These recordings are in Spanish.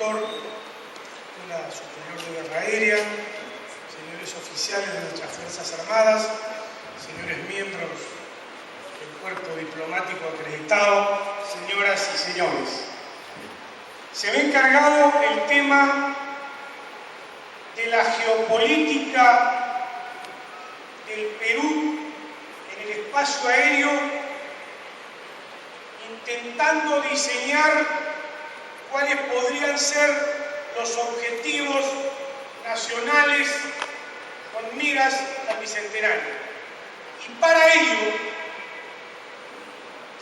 director de la Superior de Guerra Aérea, señores oficiales de nuestras Fuerzas Armadas, señores miembros del cuerpo diplomático acreditado, señoras y señores. Se me ha encargado el tema de la geopolítica del Perú en el espacio aéreo, intentando diseñar cuáles podrían ser los objetivos nacionales con miras al bicentenario. Y para ello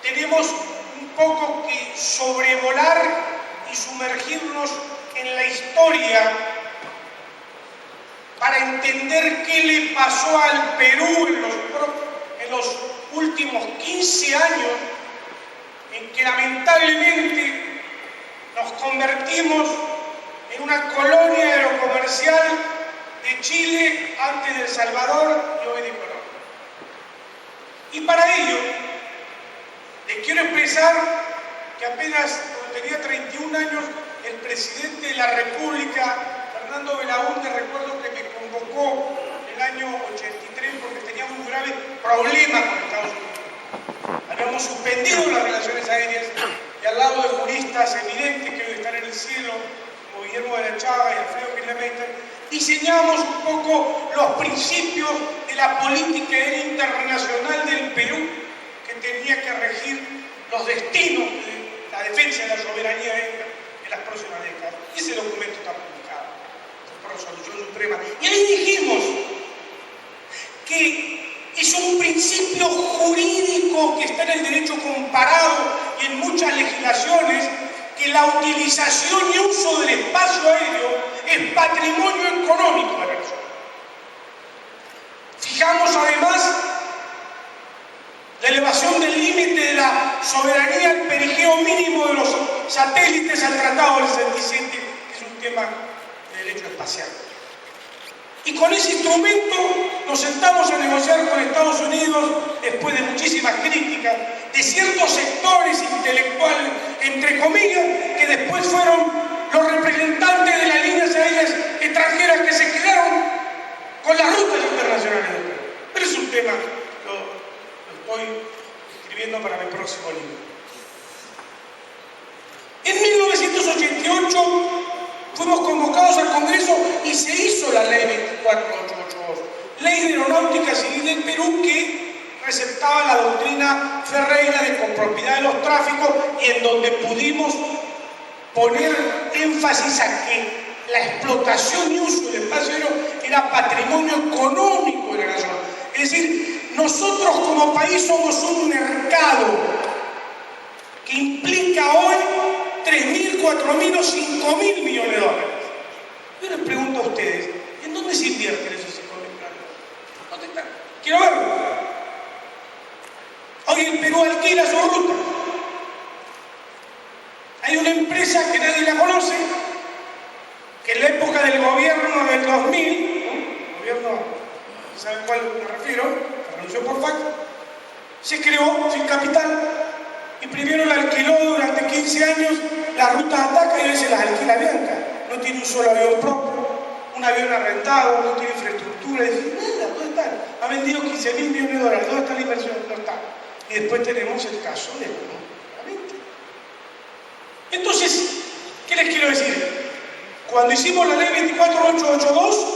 tenemos un poco que sobrevolar y sumergirnos en la historia para entender qué le pasó al Perú en los últimos 15 años, en que lamentablemente nos convertimos en una colonia aerocomercial de Chile antes de El Salvador y hoy de Colombia. Y para ello les quiero expresar que apenas cuando tenía 31 años el presidente de la República, Fernando Belaúnde, recuerdo que me convocó en el año 83 porque tenía un grave problema con Estados Unidos. Habíamos suspendido las relaciones aéreas y al lado de juristas evidentes que hoy están en el cielo, como Guillermo de la Chaga y Alfredo Kirchner, diseñamos un poco los principios de la política aérea internacional del Perú que tenía que regir los destinos de la defensa de la soberanía aérea en las próximas décadas. Y ese documento está publicado por resolución suprema. Y ahí dijimos que es un principio jurídico que está en el derecho comparado y en muchas legislaciones, que la utilización y uso del espacio aéreo es patrimonio económico de la nación. Fijamos además la elevación del límite de la soberanía al perigeo mínimo de los satélites al Tratado del 67, que es un tema de derecho espacial. Y con ese instrumento nos sentamos a negociar con Estados Unidos, después de muchísimas críticas de ciertos sectores intelectuales, entre comillas, que después fueron los representantes de las líneas aéreas extranjeras que se quedaron con las rutas internacionales del Perú. Pero es un tema, lo estoy escribiendo para mi próximo libro. En 1988 fuimos convocados al Congreso y se hizo la Ley 24882, Ley de Aeronáutica Civil del Perú, que receptaba la doctrina Ferreira de compropiedad de los tráficos y en donde pudimos poner énfasis a que la explotación y uso del espacio aéreo era patrimonio económico de la nación. Es decir, nosotros como país somos un mercado que implica hoy 3.000, 4.000 o 5.000 millones de dólares. Yo les pregunto a ustedes, ¿en dónde se invierten esos 5.000 millones? ¿Dónde están? Quiero verlo. Hoy el Perú alquila su ruta. Hay una empresa que nadie la conoce, que en la época del gobierno del 2000, ¿no? Gobierno, ¿saben cuál me refiero? Se renunció por FAC, se creó sin capital y primero la alquiló durante 15 años la ruta de Ataca y hoy se las alquila Bianca. No tiene un solo avión propio, un avión arrendado, no tiene infraestructura, es decir, nada, ¿dónde están? Ha vendido 15.000 millones de dólares, ¿dónde está la inversión? No está. Y después tenemos el caso de Perú. Entonces, ¿qué les quiero decir? Cuando hicimos la Ley 24882,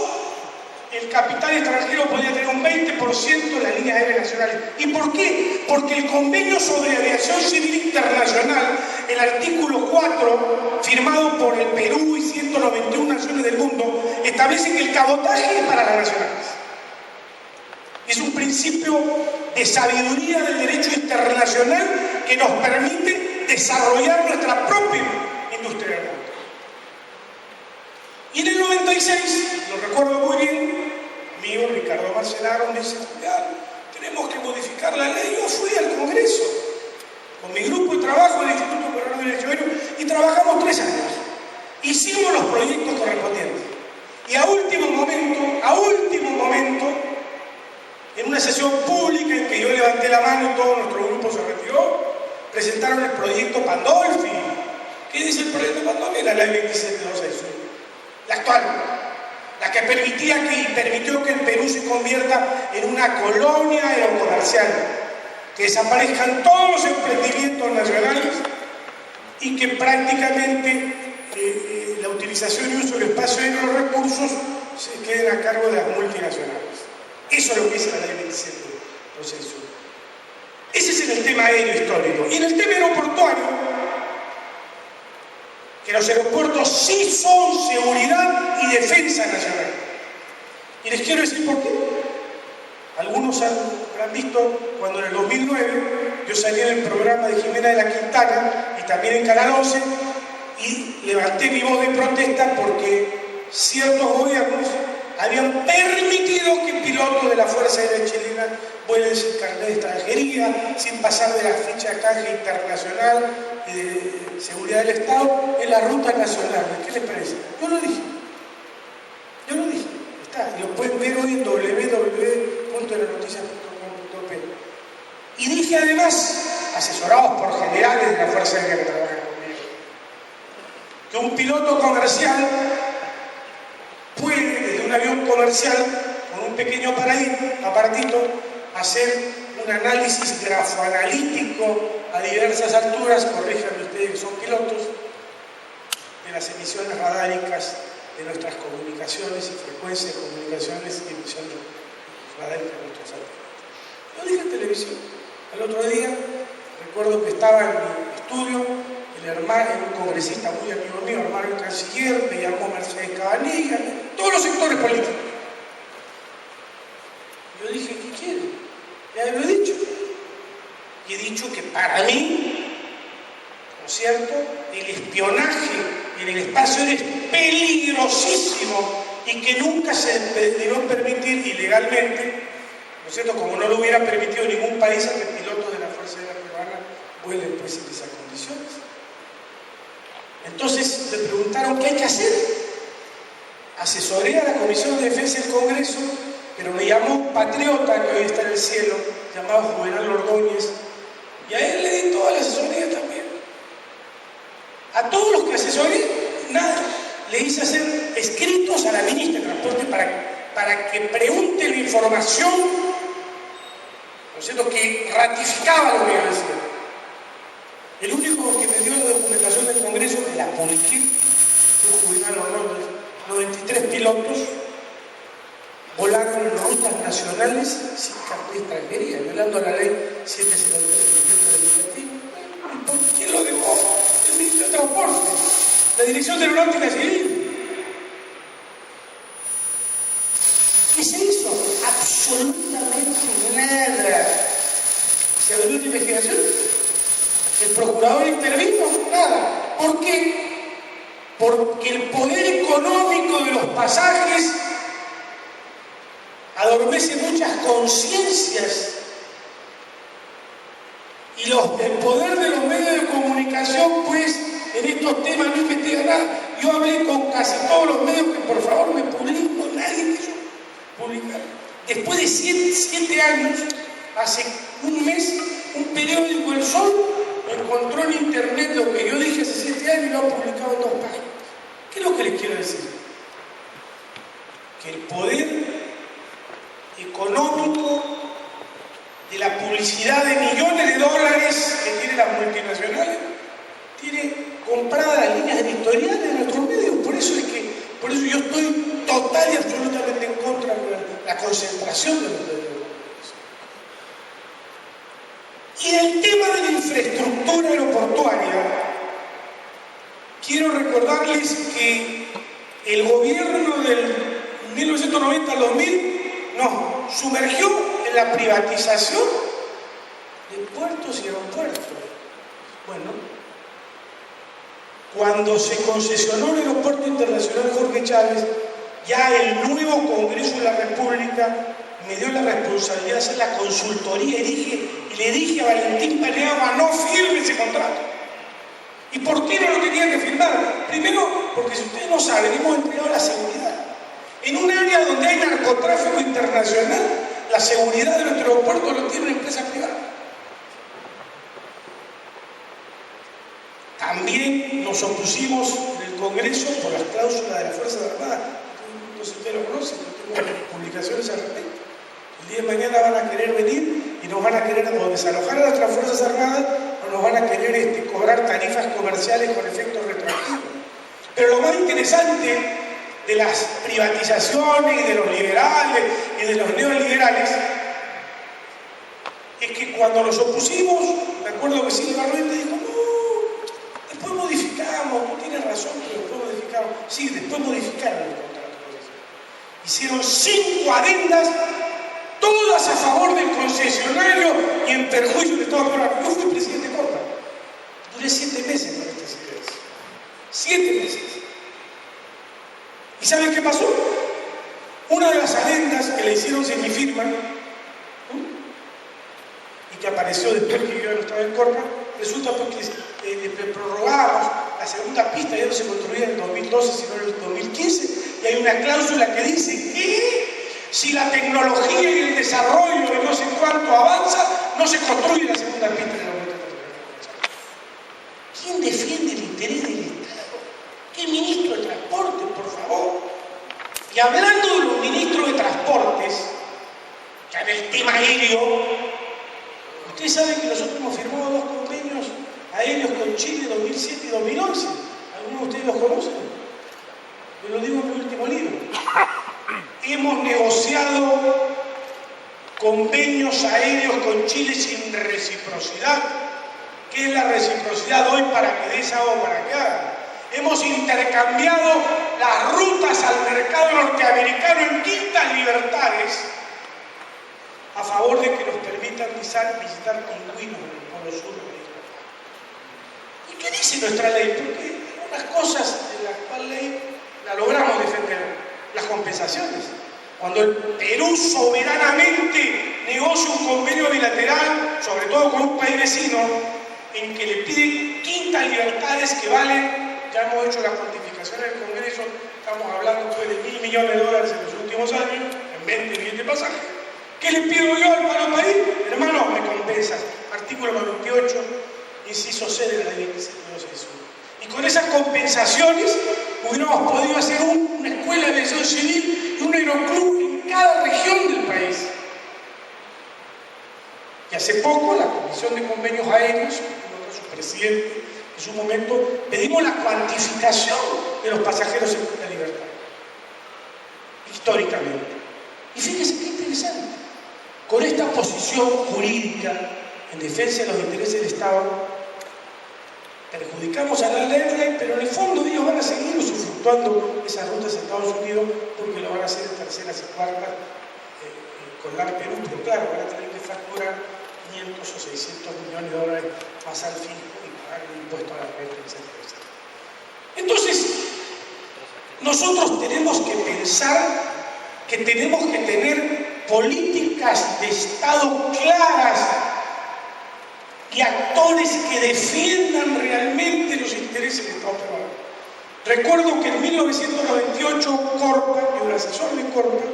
el capital extranjero podía tener un 20% de las líneas aéreas nacionales. ¿Y por qué? Porque el Convenio sobre Aviación Civil Internacional, el artículo 4, firmado por el Perú y 191 naciones del mundo, establece que el cabotaje es para las nacionales. Es un principio de sabiduría del derecho internacional que nos permite desarrollar nuestra propia industria aeronáutica. Y en el 96, lo recuerdo muy bien, amigo Ricardo Marcenaro me dice, tenemos que modificar la ley. Yo fui al Congreso con mi grupo de trabajo del Instituto Peruano de Derecho Aéreo y trabajamos 3 años. Hicimos los proyectos correspondientes. Y a último momento, en una sesión pública en que yo levanté la mano y todo nuestro grupo se retiró, presentaron el proyecto Pandolfi, que ¿Quién es el problema? No era la ley 27261, la actual, la que permitió que el Perú se convierta en una colonia aerocomercial, que desaparezcan todos los emprendimientos nacionales y que prácticamente la utilización y uso del espacio de los recursos se queden a cargo de las multinacionales. Eso es lo que dice la ley 27261. Ese es el tema aéreo histórico. Y en el tema aeroportuario, que los aeropuertos sí son seguridad y defensa nacional. Y les quiero decir por qué. Algunos habrán visto cuando en el 2009 yo salí en el programa de Jimena de la Quintana y también en Canal 11 y levanté mi voz de protesta porque ciertos gobiernos habían permitido que pilotos de la Fuerza Aérea Chilena vuelen sin carnet de extranjería, sin pasar de la ficha de canje internacional y de seguridad del Estado en la ruta nacional. ¿Qué les parece? Yo lo dije. Está, y lo pueden ver hoy en www.lanoticias.com.p. Y dije además, asesorados por generales de la Fuerza Aérea que trabajan conmigo, que un piloto comercial puede, desde un avión comercial, con un pequeño aparatito, hacer un análisis grafoanalítico a diversas alturas, corríjanme ustedes que son pilotos, de las emisiones radáricas de nuestras comunicaciones y frecuencias de comunicaciones y emisiones radáricas de nuestros aviones. Lo dije en televisión. El otro día, recuerdo que estaba en mi estudio, el hermano, un congresista muy amigo mío, hermano del canciller, me llamó Mercedes Cabanilla, todos los sectores políticos. Yo dije, ¿qué quiere? Ya lo he dicho. Y he dicho que para mí, ¿no es cierto?, el espionaje en el espacio aéreo es peligrosísimo y que nunca se debió permitir ilegalmente, ¿no es cierto?, como no lo hubiera permitido ningún país a que pilotos de la Fuerza Aérea Peruana vuelen pues en esas condiciones. Entonces le preguntaron qué hay que hacer. Asesoré a la Comisión de Defensa del Congreso, pero me llamó un patriota que hoy está en el cielo, llamado Juvenal Ordóñez, y a él le di toda la asesoría también. A todos los que asesoré, nada. Le hice hacer escritos a la ministra de Transporte para que pregunte la información, ¿no es cierto?, que ratificaba lo que yo decía. El único que me dio la documentación del Congreso, que la publiqué, fue Juvenal Ordóñez. 93 pilotos volaron en rutas nacionales sin carnet de extranjería, violando la ley 773 del legislativo. ¿Y por qué lo dejó el ministro de Transporte? La Dirección de Aeronáutica Civil. ¿Qué se hizo? Absolutamente nada. ¿Se abrió una investigación? ¿El procurador intervino? Nada. ¿Por qué? Porque el poder económico de los pasajes adormece muchas conciencias y el poder de los medios de comunicación, pues, en estos temas no investiga nada. Yo hablé con casi todos los medios que por favor me publiquen, nadie quiso publicar. Después de 7 años, hace un mes, un periódico, El Sol, encontró en internet lo que yo dije hace 7 años y lo ha publicado en 2 páginas. ¿Qué es lo que les quiero decir? Que el poder económico de la publicidad de millones de dólares que tienen las multinacionales tiene compradas las líneas editoriales de nuestros medios. Por eso yo estoy total y absolutamente en contra de la concentración de los medios. Y en el tema de la infraestructura aeroportuaria, quiero recordarles que el gobierno del 1990 al 2000 nos sumergió en la privatización de puertos y aeropuertos. Bueno, cuando se concesionó el Aeropuerto Internacional Jorge Chávez, ya el nuevo Congreso de la República me dio la responsabilidad de hacer la consultoría y le dije a Valentín Paniagua, no firme ese contrato. ¿Y por qué no lo tenía que firmar? Primero, porque si ustedes no saben, hemos entregado la seguridad. En un área donde hay narcotráfico internacional, la seguridad de nuestro aeropuerto lo tiene una empresa privada. También También nos opusimos en el Congreso por las cláusulas de las Fuerzas Armadas. No sé si ustedes lo conocen, yo tengo publicaciones al respecto. El día de mañana van a querer venir y nos van a querer o desalojar a nuestras Fuerzas Armadas o nos van a querer cobrar tarifas comerciales con efectos retroactivos. Pero lo más interesante de las privatizaciones y de los liberales y de los neoliberales es que cuando nos opusimos, me acuerdo que Silva Ruiz dijo, no, después modificamos, tú tienes razón, pero después modificamos. Sí, después modificaron el contrato de concesión. Hicieron 5 adendas, todas a favor del concesionario y en perjuicio del Estado peruano. Yo fui presidente de Corpa, duré 7 meses con estas ideas. 7 meses. ¿Y saben qué pasó? Una de las adendas que le hicieron sin mi firma, y que apareció después que yo no estaba en Corpa, resulta que prorrogábamos la segunda pista, ya no se construía en el 2012 sino en el 2015, y hay una cláusula que dice que si la tecnología y el desarrollo y no sé cuánto avanza, no se construye la segunda pista en el momento. ¿Quién defiende el interés del Estado? ¿Qué ministro de Transporte, por favor? Y hablando de los ministros de Transportes, ya en el tema aéreo, ustedes saben que nosotros hemos firmado 2 convenios aéreos con Chile 2007 y 2011. ¿Algunos de ustedes los conocen? Yo lo digo en mi último libro. Hemos negociado convenios aéreos con Chile sin reciprocidad. ¿Qué es la reciprocidad hoy para que des agua para que haga? Hemos intercambiado las rutas al mercado norteamericano en quintas libertades a favor de que nos permitan visitar pingüinos en el Polo Sur de América. ¿Y qué dice nuestra ley? Porque algunas cosas de la actual ley la logramos defender, las compensaciones. Cuando el Perú soberanamente negocia un convenio bilateral, sobre todo con un país vecino, en que le piden quintas libertades que valen, ya hemos hecho la cuantificación en el Congreso, estamos hablando pues, de $1.000 millones en los últimos años, en 20 millones de pasajes. ¿Qué le pido yo al país? Hermano, me compensas. Artículo 98, inciso C de la ley 261. Y con esas compensaciones hubiéramos podido hacer una escuela de aviación civil y un aeroclub en cada región del país. Y hace poco la Comisión de Convenios Aéreos, con su presidente, en su momento, pedimos la cuantificación de los pasajeros en la libertad, históricamente. Y fíjense qué interesante. Con esta posición jurídica en defensa de los intereses del Estado, perjudicamos a la airline, pero en el fondo ellos van a seguir usufructuando esas rutas a Estados Unidos porque lo van a hacer en terceras y cuartas con LAR Perú, pero claro, van a tener que facturar 500 o 600 millones de dólares más al fisco y pagar el impuesto a la renta, etc. Entonces, nosotros tenemos que pensar que tenemos que tener políticas de Estado claras y actores que defiendan realmente los intereses del Estado peruano. Recuerdo que en 1998 Corpa, y un asesor de Corpa,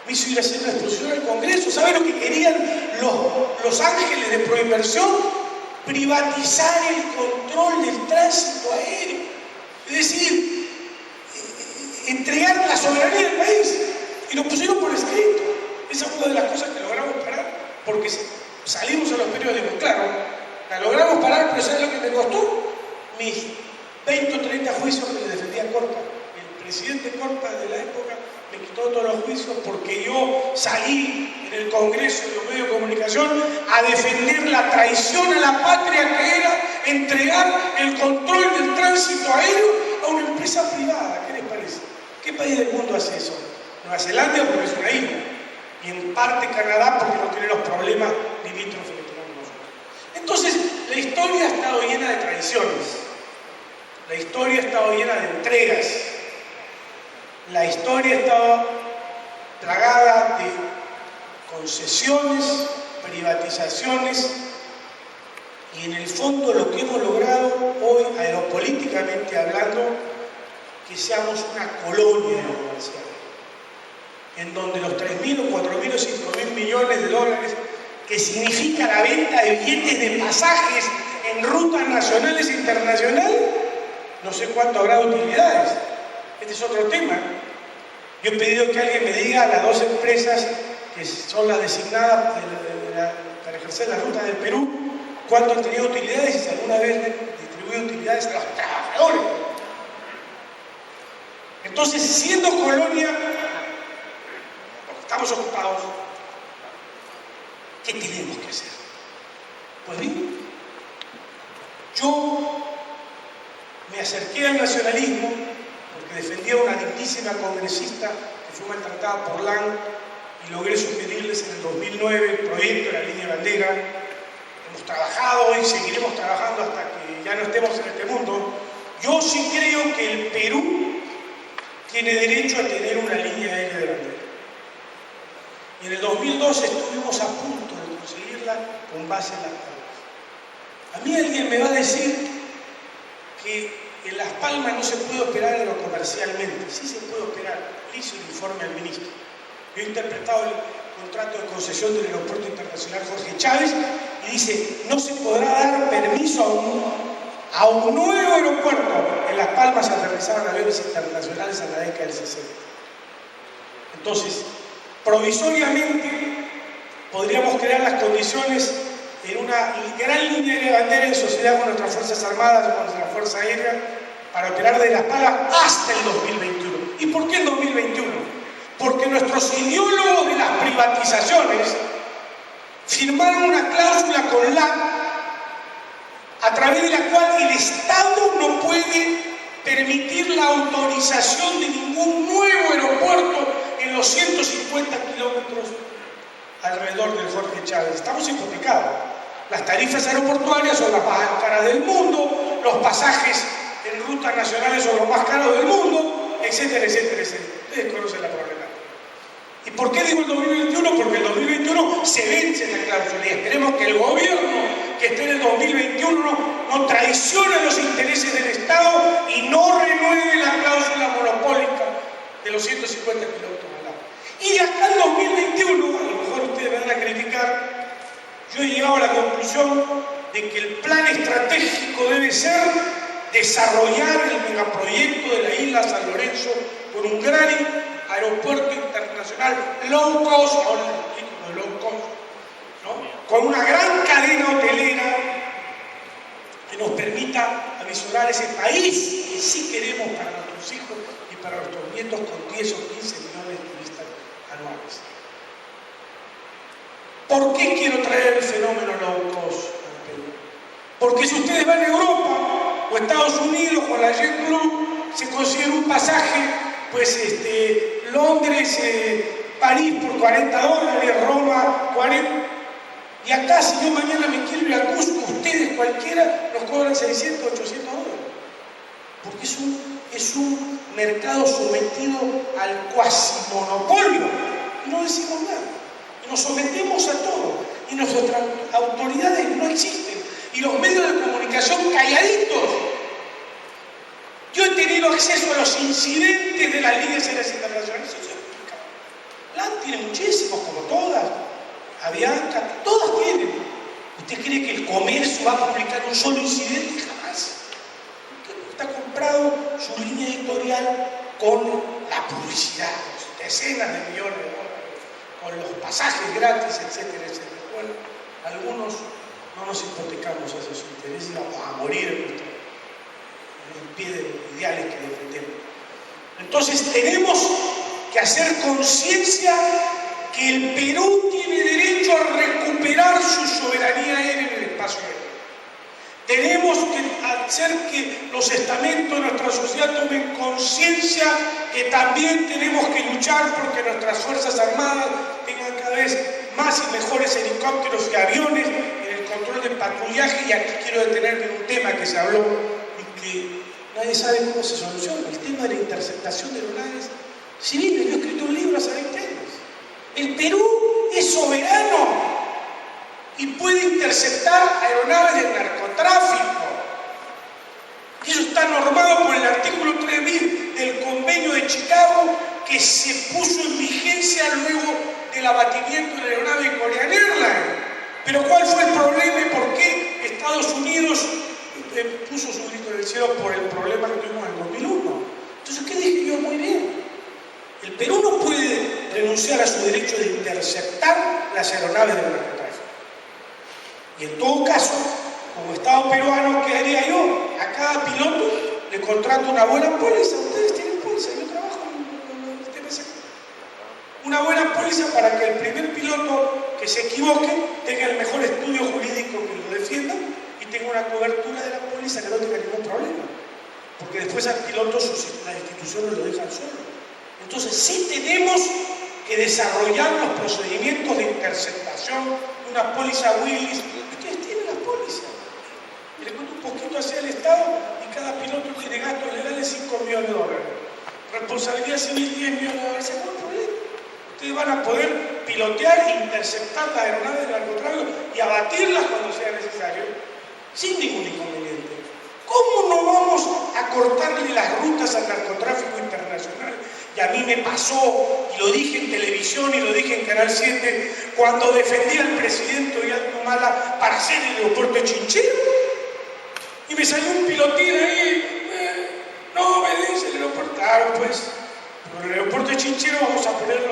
me hizo ir a hacer una exposición al Congreso. ¿Saben lo que querían los ángeles de Proinversión? Privatizar el control del tránsito aéreo. Es decir, entregar la soberanía del país. Y lo pusieron por escrito. Esa fue una de las cosas que logramos parar, porque salimos a los periódicos. Claro, la logramos parar, pero ¿sabes lo que me costó? Mis 20 o 30 juicios que le defendía a Corpa. El presidente Corpa de la época me quitó todos los juicios porque yo salí en el Congreso y los medios de comunicación a defender la traición a la patria que era entregar el control del tránsito aéreo a una empresa privada. ¿Qué les parece? ¿Qué país del mundo hace eso? Nueva Zelanda porque es una isla, y en parte Canadá porque no tiene los problemas limítrofes que tenemos nosotros. Entonces, la historia ha estado llena de traiciones, la historia ha estado llena de entregas, la historia ha estado plagada de concesiones, privatizaciones, y en el fondo lo que hemos logrado hoy, aeropolíticamente hablando, que seamos una colonia comercial, en donde los 3.000 o 4.000 o 5.000 millones de dólares, que significa la venta de billetes de pasajes en rutas nacionales e internacionales, no sé cuánto habrá de utilidades. Este es otro tema. Yo he pedido que alguien me diga a las 2 empresas que son las designadas para ejercer la ruta del Perú, cuánto han tenido utilidades y si alguna vez han distribuido utilidades a los trabajadores. Entonces, siendo colonia, porque estamos ocupados, ¿qué tenemos que hacer? Pues bien, yo me acerqué al nacionalismo porque defendía a una dignísima congresista que fue maltratada por LAN y logré sugerirles en el 2009 el proyecto de la línea de bandera. Hemos trabajado y seguiremos trabajando hasta que ya no estemos en este mundo. Yo sí creo que el Perú tiene derecho a tener una línea aérea de bandera. Y en el 2012 estuvimos a punto de conseguirla con base en Las Palmas. A mí alguien me va a decir que en Las Palmas no se puede operar aerocomercialmente. Sí se puede operar. Le hice un informe al ministro. Yo he interpretado el contrato de concesión del Aeropuerto Internacional Jorge Chávez y dice, no se podrá dar permiso a un nuevo aeropuerto. En Las Palmas se aterrizaban aviones internacionales en la década del 60. Entonces, provisoriamente podríamos crear las condiciones en una gran línea de bandera en sociedad con nuestras Fuerzas Armadas, con nuestra Fuerza Aérea, para operar de Las Palmas hasta el 2021. ¿Y por qué el 2021? Porque nuestros ideólogos de las privatizaciones firmaron una cláusula con LAN a través de la cual el Estado no puede permitir la autorización de ningún nuevo aeropuerto en los 150 kilómetros alrededor del Jorge Chávez. Estamos hipotecados. Las tarifas aeroportuarias son las más caras del mundo, los pasajes en rutas nacionales son los más caros del mundo, etcétera, etcétera, etcétera. Ustedes conocen la problemática. ¿Y por qué digo el 2021? Porque el 2021 se vence la cláusula y esperemos que el gobierno que esté en el 2021 no traicione los intereses del Estado y no renueve la cláusula monopólica de los 150 kilómetros al lado. Y de acá al 2021, a lo mejor ustedes me van a criticar, yo he llegado a la conclusión de que el plan estratégico debe ser desarrollar el megaproyecto de la isla San Lorenzo con un gran aeropuerto internacional low cost, ahora les explico lo de low cost, ¿no? Con una gran cadena hotelera que nos permita avisorar ese país que sí queremos para nuestros hijos y para nuestros nietos con 10 o 15 millones de turistas anuales. ¿Por qué quiero traer el fenómeno low cost al Perú? Porque si ustedes van a Europa o Estados Unidos con la JetBlue, se consigue un pasaje, pues Londres, París por $40, Roma 40. Y acá, si yo mañana me quiero ir a Cusco, ustedes cualquiera nos cobran 600, 800 dólares. Porque es un mercado sometido al cuasi monopolio. Y no decimos nada. Y nos sometemos a todo. Y nuestras autoridades no existen. Y los medios de comunicación calladitos. Yo he tenido acceso a los incidentes de las líneas aéreas internacionales. Eso se explica. LAN tiene muchísimos, como todas. Avianca, todas tienen. ¿Usted cree que el comercio va a publicar un solo incidente? Jamás. Está comprado su línea editorial con la publicidad, con decenas de millones de dólares, con los pasajes gratis, etcétera, etcétera. Bueno, algunos no nos hipotecamos a esos intereses y vamos a morir en pie de los ideales que defendemos. Entonces tenemos que hacer conciencia que el Perú tiene derecho a recuperar su soberanía aérea en el espacio aéreo. Tenemos que hacer que los estamentos de nuestra sociedad tomen conciencia que también tenemos que luchar porque nuestras Fuerzas Armadas tengan cada vez más y mejores helicópteros y aviones en el control del patrullaje. Y aquí quiero detenerme en un tema que se habló y que nadie sabe cómo se soluciona, el tema de la interceptación de aeronaves civiles. Yo he escrito un libro hace 20 años. El Perú es soberano y puede interceptar aeronaves del narcotráfico. Y eso está normado por el artículo 3 bis del Convenio de Chicago, que se puso en vigencia luego del abatimiento de la aeronave Korean Airlines. Pero ¿cuál fue el problema y por qué Estados Unidos puso su grito en el cielo por el problema que tuvimos en el 2001. Entonces, ¿qué dije yo? Muy bien. El Perú no puede renunciar a su derecho de interceptar las aeronaves del narcotráfico. Y en todo caso, como Estado peruano, ¿qué haría yo? A cada piloto le contrato una buena póliza. Ustedes tienen póliza, yo trabajo en el TPC. Una buena póliza para que el primer piloto que se equivoque tenga el mejor estudio jurídico que lo defienda y tenga una cobertura de la póliza que no tenga ningún problema. Porque después al piloto las instituciones lo dejan solo. Entonces sí tenemos que desarrollar los procedimientos de interceptación de una póliza Willis. Ustedes tienen la póliza. Y le cuento un poquito hacia el Estado y cada piloto tiene gastos legales $5 millones. Responsabilidad civil $10 millones. ¿Se acabó el problema? Ustedes van a poder pilotear e interceptar las aeronaves del narcotráfico y abatirlas cuando sea necesario, sin ningún inconveniente. ¿Cómo no vamos a cortarle las rutas al narcotráfico internacional? Y a mí me pasó, y lo dije en televisión y lo dije en Canal 7, cuando defendí al presidente Ollanta Humala para hacer el aeropuerto de Chinchero. Y me salió un pilotín ahí, no obedece el aeropuerto. Claro, pues, pero en el aeropuerto de Chinchero vamos a poner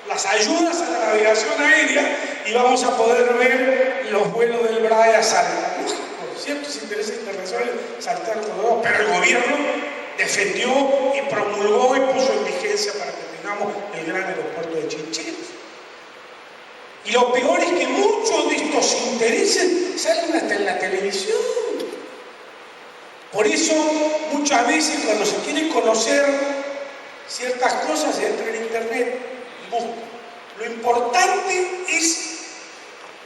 las ayudas a la navegación aérea y vamos a poder ver los vuelos del BRAE a Salta. Lógico, ciertos intereses internacionales saltaron por debajo, pero el gobierno defendió y promulgó y puso en vigencia para que tengamos el gran aeropuerto de Chinchero. Y lo peor es que muchos de estos intereses salen hasta en la televisión. Por eso, muchas veces cuando se quiere conocer ciertas cosas, se entra en internet y busca. Lo importante es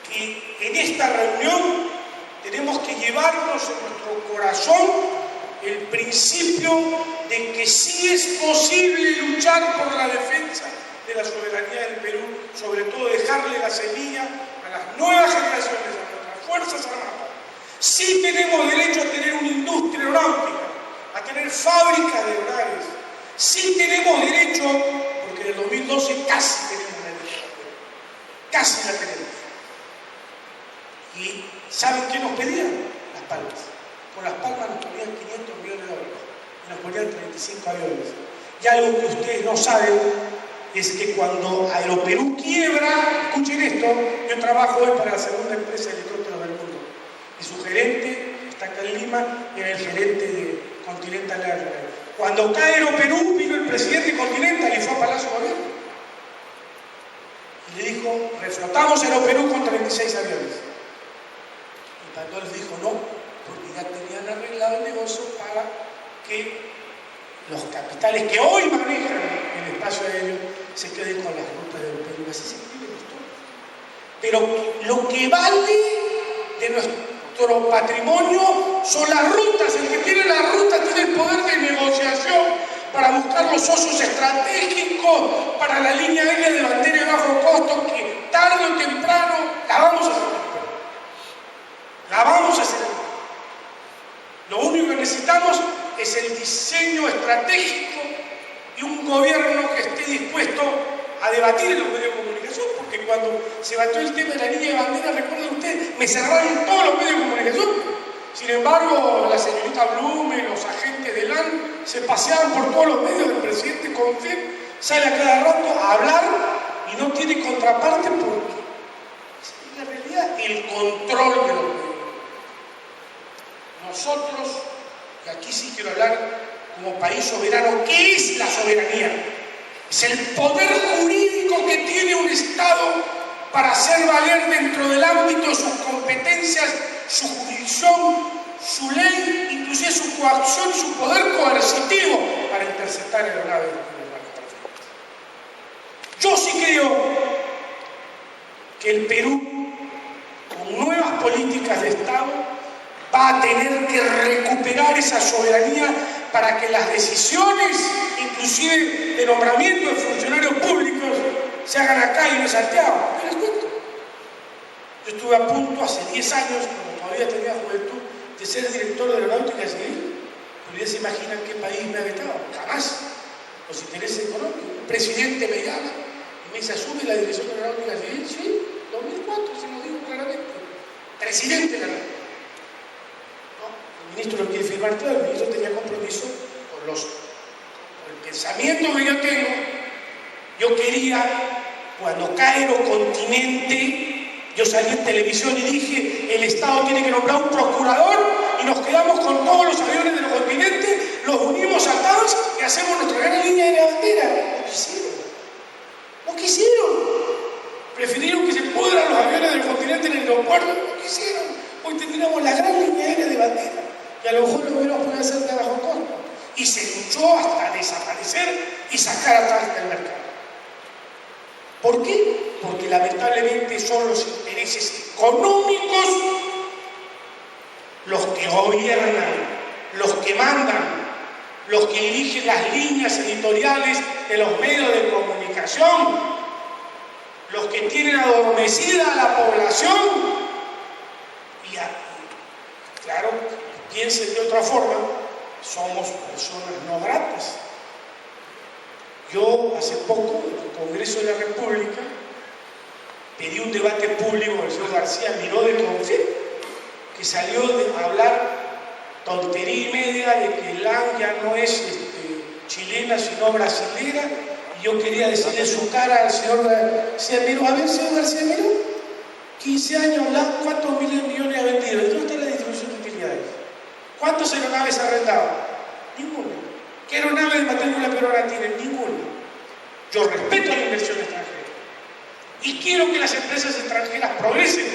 que en esta reunión tenemos que llevarnos en nuestro corazón el principio de que sí es posible luchar por la defensa de la soberanía del Perú, sobre todo dejarle la semilla a las nuevas generaciones, a nuestras Fuerzas Armadas. Sí tenemos derecho a tener una industria aeronáutica, a tener fábricas de aeronaves. Sí tenemos derecho, porque en el 2012 casi tenemos una industria, casi la tenemos. ¿Y saben qué nos pedían? Las palmas. Con las palmas nos ponían $500 millones y nos ponían 35 aviones. Y algo que ustedes no saben es que cuando Aeroperú quiebra, escuchen esto, yo trabajo hoy para la segunda empresa de helicópteros del mundo. Y su gerente está acá en Lima, era el gerente de Continental Airlines. Cuando cae Aeroperú, vino el presidente de Continental y fue a Palacio Gobierno. Y le dijo, reflotamos Aeroperú con 36 aviones. Y Pandora dijo, no, porque ya tenían arreglado el negocio para que los capitales que hoy manejan el espacio aéreo se queden con las rutas de Aeroperú. Así se escribe la historia. Pero lo que vale de nuestro patrimonio son las rutas. El que tiene las rutas tiene el poder de negociación para buscar los socios estratégicos para la línea aérea de bandera de bajo costo que tarde o temprano la vamos a hacer. La vamos a hacer. Lo único que necesitamos es el diseño estratégico y un gobierno que esté dispuesto a debatir en los medios de comunicación, porque cuando se batió el tema de la línea de bandera, recuerden ustedes, me cerraron todos los medios de comunicación. Sin embargo, la señorita Blume, los agentes del AN, se paseaban por todos los medios del presidente Confir, sale a cada rato a hablar y no tiene contraparte porque es la realidad, el control de los medios. Nosotros, y aquí sí quiero hablar como país soberano, ¿qué es la soberanía? Es el poder jurídico que tiene un Estado para hacer valer dentro del ámbito de sus competencias, su jurisdicción, su ley, inclusive su coacción y su poder coercitivo para interceptar aeronaves del narcotráfico. Yo sí creo que el Perú, con nuevas políticas de Estado, va a tener que recuperar esa soberanía para que las decisiones, inclusive de nombramiento de funcionarios públicos, se hagan acá y no en Santiago. ¿Qué les cuento? Yo estuve a punto hace 10 años, cuando todavía tenía juventud, de ser director de aeronáutica civil. Pero ya se imaginan qué país me habitaba. Jamás. Los intereses económicos. Un presidente me llama y me dice, ¿asume la dirección de aeronáutica civil? Sí, 2004, se lo digo claramente. Presidente de la ministro lo quiere firmar todo, el ministro tenía compromiso por el pensamiento que yo tengo. Yo quería, cuando Cairo continente, yo salí en televisión y dije, el Estado tiene que nombrar un procurador y nos quedamos con todos los aviones de los continentes, los unimos a TANS y hacemos nuestra gran línea de la bandera. No quisieron. No quisieron. Prefirieron que se pudran los aviones del continente en el aeropuerto. No quisieron. Hoy tendríamos la gran línea aérea de bandera. Y a lo mejor lo hubiéramos podido hacer de bajo costo. Y se luchó hasta desaparecer y sacar a TANS del mercado. ¿Por qué? Porque lamentablemente son los intereses económicos los que gobiernan, los que mandan, los que dirigen las líneas editoriales de los medios de comunicación, los que tienen adormecida a la población. Y claro, piensen de otra forma, somos personas no gratas. Yo hace poco, en el Congreso de la República, pedí un debate público con el señor García Miró de Confit, que salió de hablar tontería y media de que LAN ya no es chilena sino brasilera, y yo quería decirle en su cara al señor García Miró, a ver, señor García Miró, 15 años LAN, ¿cuántos millones ha vendido? ¿Dónde está la distribución de utilidades? ¿Cuántas aeronaves ha arrendado? Ninguna. ¿Qué aeronave de matrícula peruana tienen? Ninguna. Yo respeto la inversión extranjera y quiero que las empresas extranjeras progresen,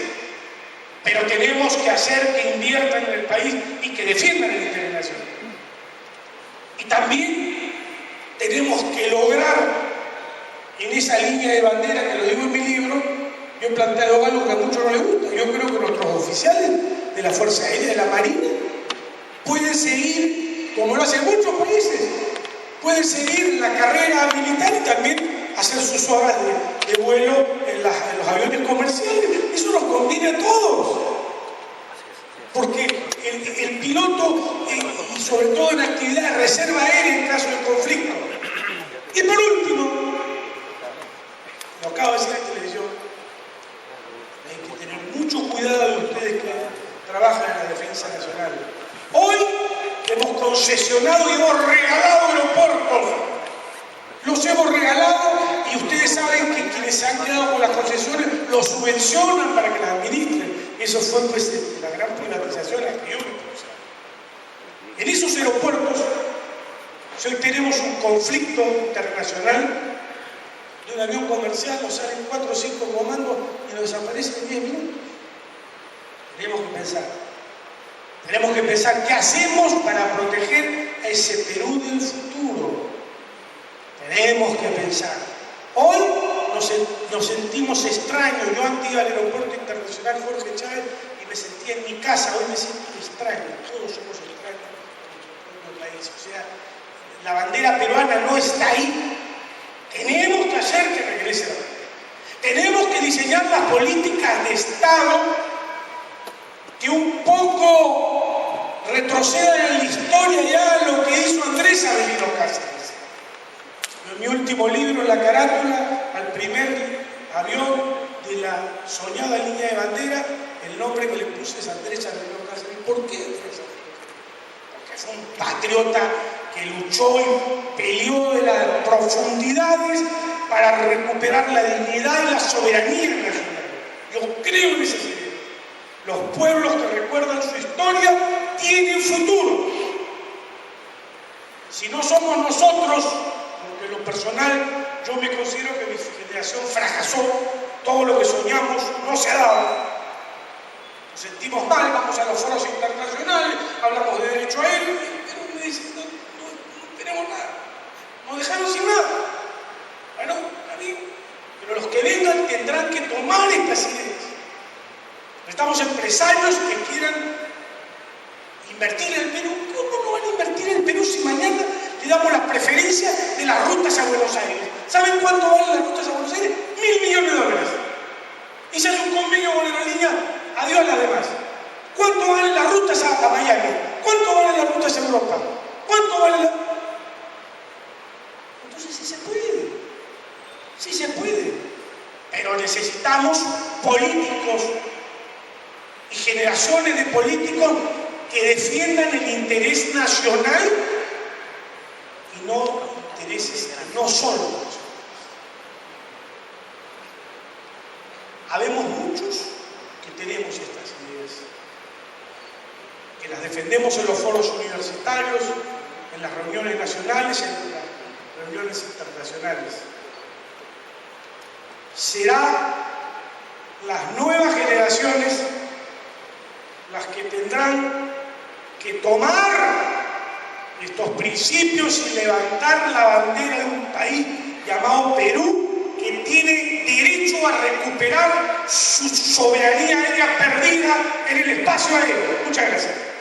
pero tenemos que hacer que inviertan en el país y que defiendan el interés nacional. Y también tenemos que lograr en esa línea de bandera, que lo digo en mi libro, yo he planteado algo que a muchos no les gusta. Yo creo que nuestros oficiales de la Fuerza Aérea, de la Marina, pueden seguir, como lo hacen muchos países, pueden seguir la carrera militar y también hacer sus horas de vuelo en los aviones comerciales. Eso nos conviene a todos, porque el piloto, y sobre todo en actividad de reserva aérea en caso de conflicto. Y por último, lo acabo de decir en televisión, hay que tener mucho cuidado de ustedes que trabajan en la defensa nacional. Hoy hemos concesionado y hemos regalado aeropuertos. Los hemos regalado y ustedes saben que quienes se han quedado con las concesiones los subvencionan para que las administren. Eso fue pues la gran privatización a la que yo me puse. En esos aeropuertos, si hoy tenemos un conflicto internacional de un avión comercial, nos salen 4 o 5 comandos y nos desaparecen en 10 minutos. Tenemos que pensar. Tenemos que pensar qué hacemos para proteger a ese Perú del futuro. Tenemos que pensar. Hoy nos sentimos extraños. Yo antes iba al aeropuerto internacional Jorge Chávez y me sentía en mi casa. Hoy me siento extraño. Todos somos extraños en nuestro país. O sea, la bandera peruana no está ahí. Tenemos que hacer que regrese la bandera. Tenemos que diseñar las políticas de Estado que un poco retrocedan en la historia ya lo que hizo Andrés Avelino Cáceres. En mi último libro, en la carátula, al primer avión de la soñada línea de bandera, el nombre que le puse es Andrés Avelino Cáceres. ¿Por qué Andrés Avelino Cáceres? Porque fue un patriota que luchó y peleó de las profundidades para recuperar la dignidad y la soberanía nacional. Yo creo en ese sentido. Los pueblos que recuerdan su historia tienen futuro. Si no somos nosotros, porque en lo personal yo me considero que mi generación fracasó, todo lo que soñamos no se ha dado. Nos sentimos mal, vamos a los foros internacionales, hablamos de derecho aéreo, pero me dicen, no tenemos nada, nos dejaron sin nada. Bueno, amigo, pero los que vengan tendrán que tomar estas ideas. Estamos empresarios que quieran invertir en el Perú. ¿Cómo no van a invertir en el Perú si mañana le damos la preferencia de las rutas a Buenos Aires? ¿Saben cuánto valen las rutas a Buenos Aires? $1.000 millones. Y se hace un convenio con la aerolínea, adiós a las demás. ¿Cuánto valen las rutas a Miami? ¿Cuánto valen las rutas a Europa? ¿Cuánto valen las... Entonces sí se puede. Sí se puede. Pero necesitamos políticos y generaciones de políticos que defiendan el interés nacional y no intereses que no son nacionales. Habemos muchos que tenemos estas ideas, que las defendemos en los foros universitarios, en las reuniones nacionales, en las reuniones internacionales. Será las nuevas generaciones las que tendrán que tomar estos principios y levantar la bandera de un país llamado Perú, que tiene derecho a recuperar su soberanía aérea perdida en el espacio aéreo. Muchas gracias.